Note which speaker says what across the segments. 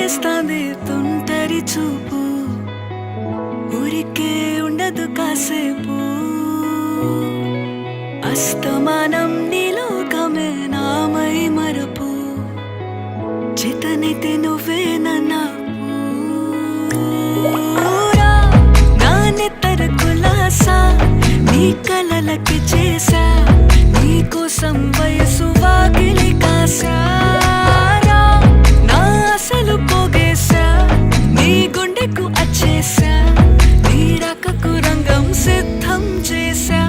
Speaker 1: చుట్టేస్తాంది తుంటరి చూపు ఊరికే ఉండదు కాసేపు అస్తమానం నీలోకమే నామై మరపు చేతనైతే నువ్వే నన్నా నానెత్తర కులాసా నీ కలలకి చేసా నీ కోసం వయసు వాకిలి కాసా నా అసలు పోగేసా నీ గుండెకు అచ్చేసా నీ రాకకు రంగం సిద్ధం చేసా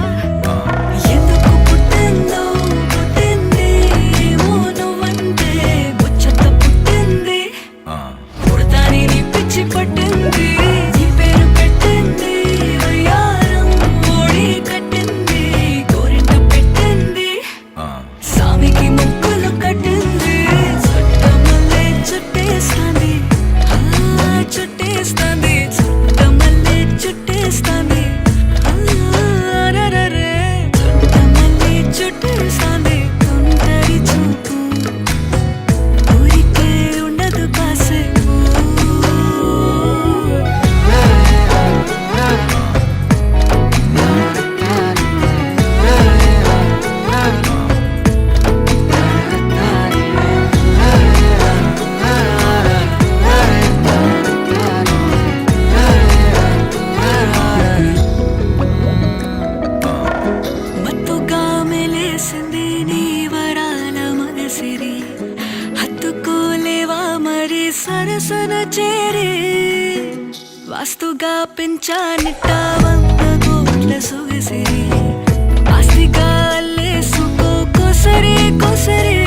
Speaker 1: ఎందుకు పుట్టిందో పుట్టింది ఏమో నువ్వంటే ముచ్చట పుట్టింది పుడతాని నీ పిచ్చి పట్టింది నీ పేరు పెట్టింది వయ్యారం ఓడి కట్టింది గోరింట పెట్టింది సామికి ముక్కులు కట్టింది చుట్టమల్లే చుట్టేస్తాంది చుట్టేస్తాంది చుట్టమల్లే చుట్టేస్తాంది రరరే చుట్టమల్లే చుట్టేస్తాంది తుంటరి చూపు ఊరికే ఉండదు కాసేపు మత్తుగా మెలేసింది నీ వరాల మనసిరి హత్తుకోలేవా మరి సరసన చేరి వాస్తుగా పెంచానిట్ట 100 కోట్ల సొగసిరి ఆస్తిగా అల్లేసుకో కొసరి కొసరి